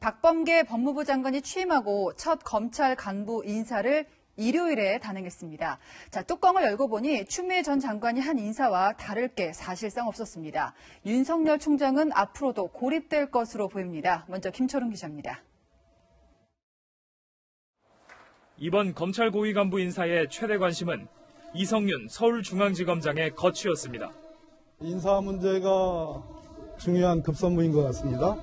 박범계 법무부 장관이 취임하고 첫 검찰 간부 인사를 일요일에 단행했습니다. 자, 뚜껑을 열고 보니 추미애 전 장관이 한 인사와 다를 게 사실상 없었습니다. 윤석열 총장은 앞으로도 고립될 것으로 보입니다. 먼저 김철웅 기자입니다. 이번 검찰 고위 간부 인사의 최대 관심은 이성윤 서울중앙지검장의 거취였습니다. 인사 문제가 중요한 급선무인 것 같습니다.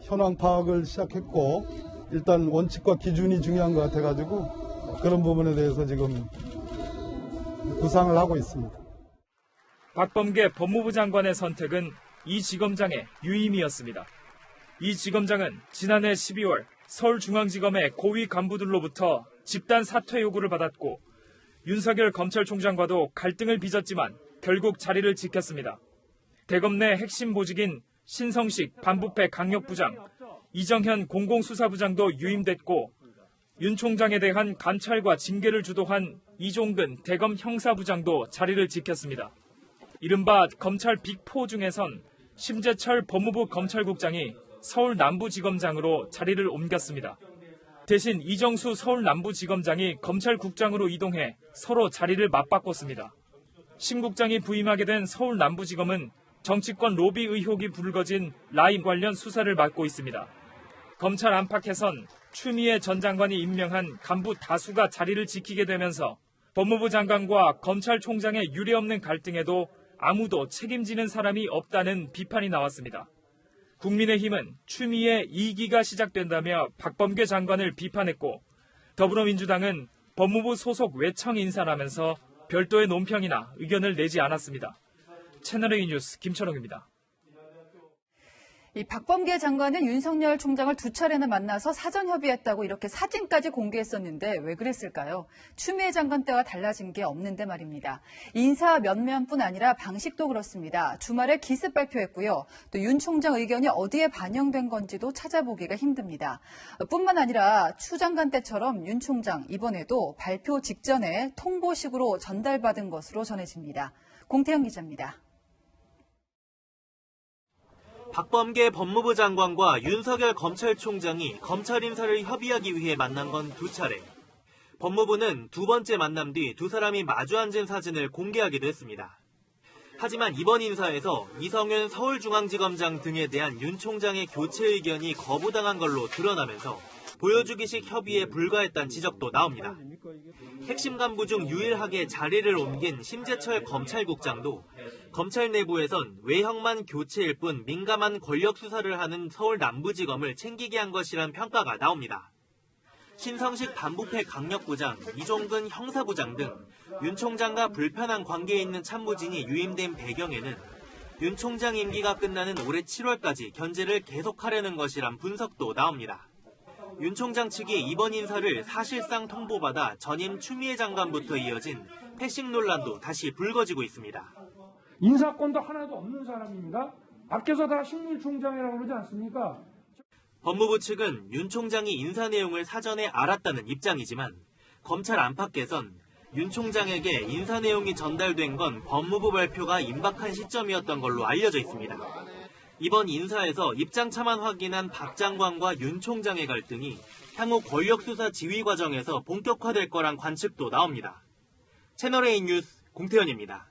현황 파악을 시작했고 일단 원칙과 기준이 중요한 것 같아가지고 그런 부분에 대해서 지금 구상을 하고 있습니다. 박범계 법무부 장관의 선택은 이 지검장의 유임이었습니다. 이 지검장은 지난해 12월 서울중앙지검의 고위 간부들로부터 집단 사퇴 요구를 받았고 윤석열 검찰총장과도 갈등을 빚었지만 결국 자리를 지켰습니다. 대검 내 핵심 보직인 신성식 반부패 강력부장, 이정현 공공수사부장도 유임됐고 윤 총장에 대한 감찰과 징계를 주도한 이종근 대검 형사부장도 자리를 지켰습니다. 이른바 검찰 빅4 중에선 심재철 법무부 검찰국장이 서울 남부지검장으로 자리를 옮겼습니다. 대신 이정수 서울 남부지검장이 검찰국장으로 이동해 서로 자리를 맞바꿨습니다. 심 국장이 부임하게 된 서울 남부지검은 정치권 로비 의혹이 불거진 라임 관련 수사를 맡고 있습니다. 검찰 안팎에선 추미애 전 장관이 임명한 간부 다수가 자리를 지키게 되면서 법무부 장관과 검찰총장의 유례없는 갈등에도 아무도 책임지는 사람이 없다는 비판이 나왔습니다. 국민의힘은 추미애 2기가 시작된다며 박범계 장관을 비판했고 더불어민주당은 법무부 소속 외청 인사라면서 별도의 논평이나 의견을 내지 않았습니다. 채널A 뉴스 김철웅입니다. 이 박범계 장관은 윤석열 총장을 두 차례나 만나서 사전 협의했다고 이렇게 사진까지 공개했었는데 왜 그랬을까요? 추미애 장관 때와 달라진 게 없는데 말입니다. 인사 면면뿐 아니라 방식도 그렇습니다. 주말에 기습 발표했고요. 또 윤 총장 의견이 어디에 반영된 건지도 찾아보기가 힘듭니다. 뿐만 아니라 추 장관 때처럼 윤 총장 이번에도 발표 직전에 통보식으로 전달받은 것으로 전해집니다. 공태영 기자입니다. 박범계 법무부 장관과 윤석열 검찰총장이 검찰 인사를 협의하기 위해 만난 건 두 차례. 법무부는 두 번째 만남 뒤 두 사람이 마주 앉은 사진을 공개하기도 했습니다. 하지만 이번 인사에서 이성윤 서울중앙지검장 등에 대한 윤 총장의 교체 의견이 거부당한 걸로 드러나면서 보여주기식 협의에 불과했다는 지적도 나옵니다. 핵심 간부 중 유일하게 자리를 옮긴 심재철 검찰국장도 검찰 내부에선 외형만 교체일 뿐 민감한 권력 수사를 하는 서울 남부지검을 챙기게 한 것이란 평가가 나옵니다. 신성식 반부패 강력부장, 이종근 형사부장 등 윤 총장과 불편한 관계에 있는 참모진이 유임된 배경에는 윤 총장 임기가 끝나는 올해 7월까지 견제를 계속하려는 것이란 분석도 나옵니다. 윤 총장 측이 이번 인사를 사실상 통보받아 전임 추미애 장관부터 이어진 패싱 논란도 다시 불거지고 있습니다. 인사권도 하나도 없는 사람입니다. 밖에서 다 식물총장이라고 그러지 않습니까? 법무부 측은 윤 총장이 인사 내용을 사전에 알았다는 입장이지만 검찰 안팎에선 윤 총장에게 인사 내용이 전달된 건 법무부 발표가 임박한 시점이었던 걸로 알려져 있습니다. 이번 인사에서 입장차만 확인한 박 장관과 윤 총장의 갈등이 향후 권력수사 지휘 과정에서 본격화될 거란 관측도 나옵니다. 채널A 뉴스 공태현입니다.